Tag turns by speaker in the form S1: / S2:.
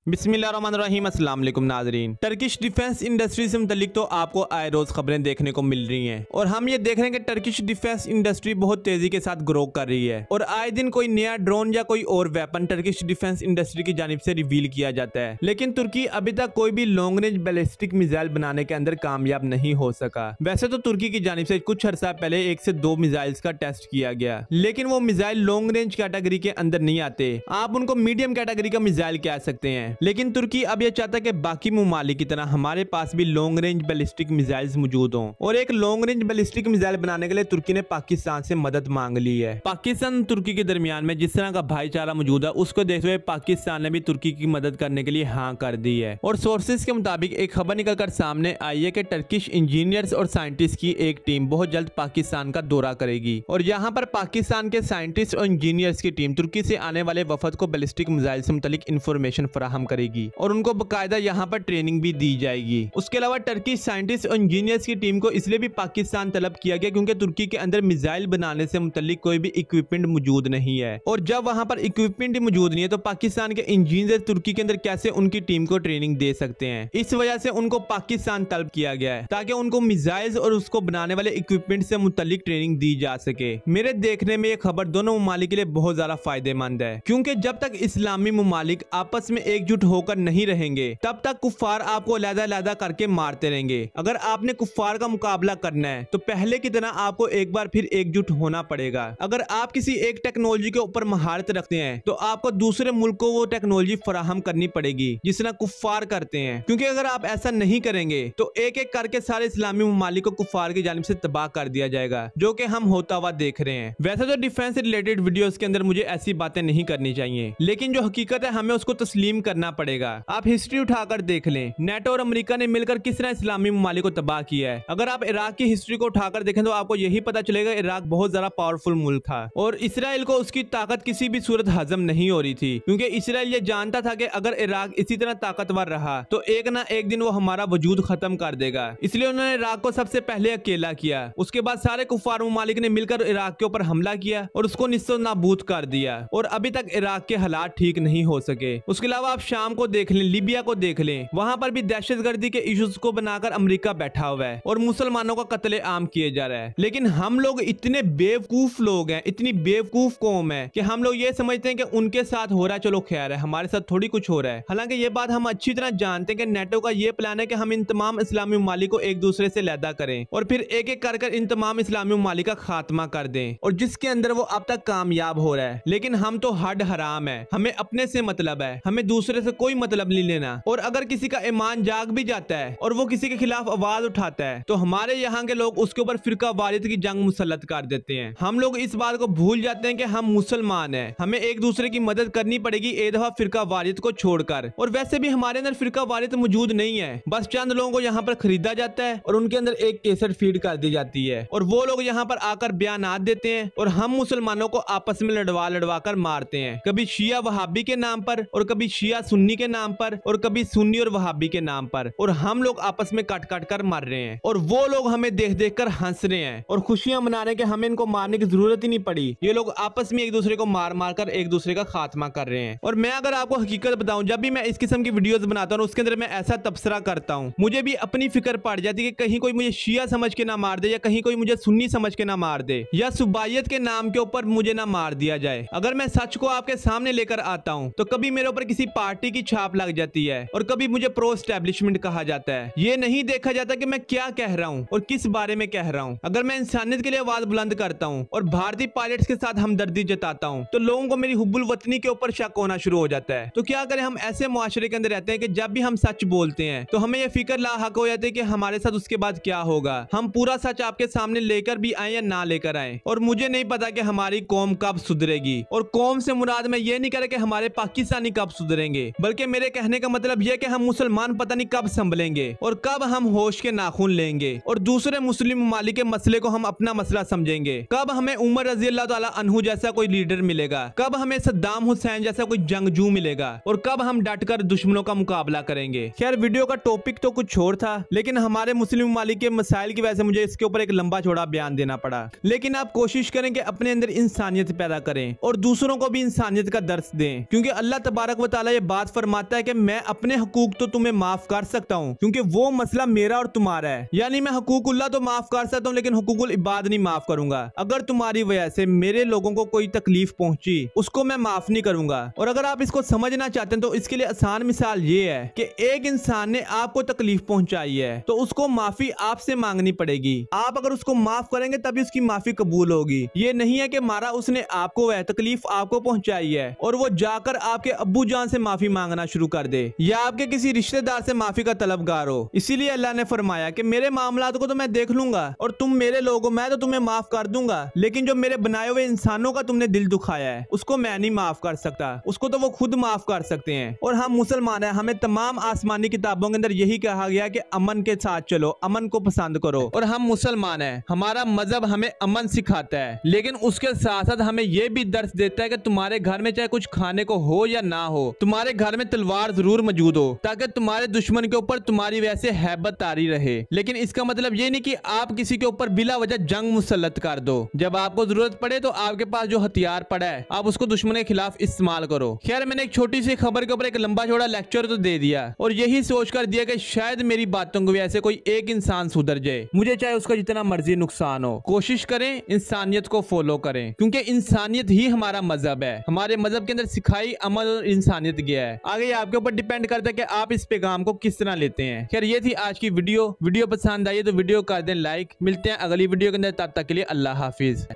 S1: बिस्मिल्लाहिर्रहमानिर्रहीम अस्सलाम वालेकुम नाज़रीन। टर्किश डिफेंस इंडस्ट्री से मुतल्लिक तो आपको आए रोज खबरें देखने को मिल रही हैं और हम ये देख रहे हैं कि टर्किश डिफेंस इंडस्ट्री बहुत तेजी के साथ ग्रो कर रही है और आए दिन कोई नया ड्रोन या कोई और वेपन टर्किश डिफेंस इंडस्ट्री की जानिब से रिवील किया जाता है। लेकिन तुर्की अभी तक कोई भी लॉन्ग रेंज बैलिस्टिक मिसाइल बनाने के अंदर कामयाब नहीं हो सका। वैसे तो तुर्की की जानिब से कुछ अर्सा पहले 1 से 2 मिसाइल्स का टेस्ट किया गया, लेकिन वो मिसाइल लॉन्ग रेंज कैटेगरी के अंदर नहीं आते। आप उनको मीडियम कैटेगरी का मिसाइल कह सकते हैं। लेकिन तुर्की अब यह चाहता है कि बाकी ममालिक की तरह हमारे पास भी लॉन्ग रेंज बैलिस्टिक मिसाइल्स मौजूद हों और एक लॉन्ग रेंज बैलिस्टिक मिसाइल बनाने के लिए तुर्की ने पाकिस्तान से मदद मांग ली है। पाकिस्तान और तुर्की के दरमियान में जिस तरह का भाईचारा मौजूद है उसको देखते हुए पाकिस्तान ने भी तुर्की की मदद करने के लिए हाँ कर दी है। और सोर्सेज के मुताबिक एक खबर निकलकर सामने आई है कि टर्किश इंजीनियर्स और साइंटिस्ट की एक टीम बहुत जल्द पाकिस्तान का दौरा करेगी और यहाँ पर पाकिस्तान के साइंटिस्ट और इंजीनियर्स की टीम तुर्की से आने वाले वफद को बैलिस्टिक मिसाइल से मुतालिक इंफॉर्मेशन फराहम करेगी और उनको बकायदा यहाँ पर ट्रेनिंग भी दी जाएगी। उसके अलावा टर्किश साइंटिस्ट और इंजीनियर्स की टीम को इसलिए भी पाकिस्तान तलब किया गया क्योंकि तुर्की के अंदर मिसाइल बनाने से मुतालिक कोई भी इक्विपमेंट मौजूद नहीं है और जब वहां पर इक्विपमेंट ही मौजूद नहीं है तो पाकिस्तान के इंजीनियर तुर्की के अंदर कैसे उनकी टीम को ट्रेनिंग दे सकते हैं। इस वजह से उनको पाकिस्तान तलब किया गया है ताकि उनको मिसाइल्स और उसको बनाने वाले इक्विपमेंट से मुतालिक ट्रेनिंग दी जा सके। मेरे देखने में ये खबर दोनों ममालिक के लिए बहुत ज्यादा फायदेमंद है क्योंकि जब तक इस्लामी ममालिक आपस में एकजुट होकर नहीं रहेंगे तब तक कुफ्फार आपको अलग-अलग करके मारते रहेंगे। अगर आपने कुफ्फार का मुकाबला करना है तो पहले की तरह आपको एक बार फिर एकजुट होना पड़ेगा। अगर आप किसी एक टेक्नोलॉजी के ऊपर महारत रखते हैं तो आपको दूसरे मुल्क को वो टेक्नोलॉजी फराहम करनी पड़ेगी जिस तरह कुफ्फार करते हैं, क्योंकि अगर आप ऐसा नहीं करेंगे तो एक एक करके सारे इस्लामी ममालिक को कुफ्फार की जानिब से तबाह कर दिया जाएगा, जो कि हम होता हुआ देख रहे हैं। वैसे तो डिफेंस से रिलेटेड वीडियोस के अंदर मुझे ऐसी बातें नहीं करनी चाहिए, लेकिन जो हकीकत है हमें उसको तस्लीम करना पड़ेगा। आप हिस्ट्री उठाकर देख लें, नेटो और अमेरिका ने मिलकर किस तरह इस्लामी ममालिक को तबाह किया है। अगर आप इराक की हिस्ट्री को उठाकर देखें तो आपको यही पता चलेगा इराक बहुत ज्यादा पावरफुल मुल्क था और इसराइल को उसकी ताकत किसी भी सूरत हजम नहीं हो रही थी, क्योंकि इसराइल ये जानता था कि अगर इराक इसी तरह ताकतवर रहा तो एक ना एक दिन वो हमारा वजूद खत्म कर देगा। इसलिए उन्होंने इराक को सबसे पहले अकेला किया। उसके बाद सारे कुफ्फार ममालिक ने मिलकर इराक के ऊपर हमला किया और उसको निस्सो नाबूद कर दिया और अभी तक इराक के हालात ठीक नहीं हो सके। उसके अलावा आप शाम को देख लें, लीबिया को देख लें, वहां पर भी दहशतगर्दी के इश्यूज को बनाकर अमेरिका बैठा हुआ है और मुसलमानों का कत्ले आम किए जा रहा है। लेकिन हम लोग इतने बेवकूफ लोग हैं, इतनी बेवकूफ कौम है कि हम लोग ये समझते हैं कि उनके साथ हो रहा है, चलो खैर है, हमारे साथ थोड़ी कुछ हो रहा है। हालांकि ये बात हम अच्छी तरह जानते हैं कि नेटो का ये प्लान है कि हम इन तमाम इस्लामी ममालिक को एक दूसरे से लैदा करें और फिर एक एक कर इन तमाम इस्लामी ममालिक का खात्मा कर दें, और जिसके अंदर वो अब तक कामयाब हो रहा है। लेकिन हम तो हड हराम है, हमें अपने से मतलब है, हमें दूसरे से कोई मतलब नहीं लेना। और अगर किसी का ईमान जाग भी जाता है और वो किसी के खिलाफ आवाज उठाता है तो हमारे यहाँ के लोग उसके ऊपर फिरका वारियत की जंग मुसल्लत कर देते हैं। हम लोग इस बात को भूल जाते हैं कि हम मुसलमान हैं, हमें एक दूसरे की मदद करनी पड़ेगी एक दफा फिरका वारियत को छोड़कर। और वैसे भी हमारे अंदर फिरका वारियत मौजूद नहीं है, बस चंद लोगों को यहाँ पर खरीदा जाता है और उनके अंदर एक केसर फीड कर दी जाती है और वो लोग यहाँ पर आकर बयानात देते हैं और हम मुसलमानों को आपस में लड़वा कर मारते हैं, कभी शिया वहाबी के नाम पर और कभी शिया सुन्नी के नाम पर और कभी सुन्नी और वहाबी के नाम पर, और हम लोग आपस में काट कर मर रहे हैं और वो लोग हमें देख देख कर हंस रहे हैं और खुशियां मना रहे हैं कि हमें इनको मारने की जरूरत ही नहीं पड़ी। ये लोग आपस में एक दूसरे को मार मार कर एक दूसरे का खात्मा कर रहे हैं। और मैं अगर आपको हकीकत बताऊं, जब भी मैं इस किस्म की वीडियोस बनाता हूं उसके अंदर मैं ऐसा तबसरा करता हूं, मुझे भी अपनी फिक्र पड़ जाती है कि कहीं कोई मुझे शिया समझ के ना मार दे या कहीं कोई मुझे सुन्नी समझ के ना मार दे या सुबायत के नाम के ऊपर मुझे ना मार दिया जाए। अगर मैं सच को आपके सामने लेकर आता हूं तो कभी मेरे ऊपर किसी पार्टी की छाप लग जाती है और कभी मुझे प्रो एस्टैब्लिशमेंट कहा जाता है। ये नहीं देखा जाता कि मैं क्या कह रहा हूँ और किस बारे में कह रहा हूँ। अगर मैं इंसानियत के लिए आवाज बुलंद करता हूँ और भारतीय पायलट्स के साथ हमदर्दी जताता हूँ तो लोगों को मेरी हुब्बुल वतनी के ऊपर शक होना शुरू हो जाता है। तो क्या करें, हम ऐसे मुआशरे के अंदर रहते हैं कि जब भी हम सच बोलते हैं तो हमें यह फिक्र लाहक हो जाती है कि हमारे साथ उसके बाद क्या होगा। हम पूरा सच आपके सामने लेकर भी आए या ना लेकर आए, और मुझे नहीं पता कि हमारी कौम कब सुधरेगी। और कौम से मुराद मैं ये नहीं कह रहा कि हमारे पाकिस्तानी कब सुधरेंगे, बल्कि मेरे कहने का मतलब यह कि हम मुसलमान पता नहीं कब संभलेंगे और कब हम होश के नाखून लेंगे और दूसरे मुस्लिम ममालिक के मसले को हम अपना मसला समझेंगे। कब हमें उमर रजी अल्लाह ताला अन्हु जैसा कोई लीडर मिलेगा, कब हमें सद्दाम हुसैन जैसा कोई जंगजू मिलेगा और कब हम डटकर दुश्मनों का मुकाबला करेंगे। खैर, वीडियो का टॉपिक तो कुछ और था, लेकिन हमारे मुस्लिम ममालिक के मसाइल की वजह से मुझे इसके ऊपर एक लंबा चौड़ा बयान देना पड़ा। लेकिन आप कोशिश करें कि अपने अंदर इंसानियत पैदा करें और दूसरों को भी इंसानियत का दर्स दें, क्योंकि अल्लाह तबारक व तआला ये बात फरमाता है कि मैं अपने हकूक तो तुम्हें माफ कर सकता हूँ क्योंकि वो मसला मेरा और तुम्हारा है। यानी मैं हकूकुल्लाह तो माफ कर सकता हूँ लेकिन हुकूकुल इबाद नहीं माफ करूंगा। अगर तुम्हारी वजह से मेरे लोगों को कोई तकलीफ पहुंची उसको मैं माफ नहीं करूंगा। और अगर आप इसको समझना चाहते हैं तो इसके लिए आसान मिसाल ये है कि एक इंसान ने आपको तकलीफ पहुंचाई है तो उसको माफी आपसे मांगनी पड़ेगी। आप अगर उसको माफ करेंगे तभी उसकी माफी कबूल होगी। ये नहीं है कि मारा उसने आपको, वह तकलीफ आपको पहुंचाई है और वो जाकर आपके अब्बू जान से माफी मांगना शुरू कर दे या आपके किसी रिश्तेदार से माफी का तलबगार हो। इसीलिए अल्लाह ने फरमाया कि मेरे मामलात को तो मैं देख लूंगा और तुम मेरे लोग हो, मैं तो तुम्हें माफ कर दूंगा, लेकिन जो मेरे बनाए हुए इंसानों का तुमने दिल दुखाया है उसको मैं नहीं माफ कर सकता। उसको तो वो खुद माफ कर सकते हैं। और हम मुसलमान हैं, हमें तमाम आसमानी किताबों के अंदर यही कहा गया कि अमन के साथ चलो, अमन को पसंद करो। और हम मुसलमान हैं, हमारा मजहब हमें अमन सिखाता है, लेकिन उसके साथ साथ हमें यह भी दर्श देता है कि तुम्हारे घर में चाहे कुछ खाने को हो या ना हो, तुम्हारे घर में तलवार जरूर मौजूद हो ताकि तुम्हारे दुश्मन के ऊपर तुम्हारी वजह से हैबत तारी रहे। लेकिन इसका मतलब ये नहीं कि आप किसी के ऊपर बिला वजह जंग मुसल्लत कर दो। जब आपको जरूरत पड़े तो आपके पास जो हथियार पड़ा है आप उसको दुश्मन के खिलाफ इस्तेमाल करो। खैर, मैंने एक छोटी सी खबर के ऊपर एक लंबा चौड़ा लेक्चर तो दे दिया और यही सोच कर दिया कि शायद मेरी बातों की वजह से कोई एक इंसान सुधर जाए, मुझे चाहे उसका जितना मर्जी नुकसान हो। कोशिश करें इंसानियत को फॉलो करें क्योंकि इंसानियत ही हमारा मजहब है। हमारे मजहब के अंदर सिखाई अमल और इंसानियत गया है। आगे आपके ऊपर डिपेंड करता है कि आप इस पैगाम को किस तरह लेते हैं। खैर, ये थी आज की वीडियो पसंद आई तो वीडियो कर दें लाइक। मिलते हैं अगली वीडियो के अंदर, तब तक के लिए अल्लाह हाफिज।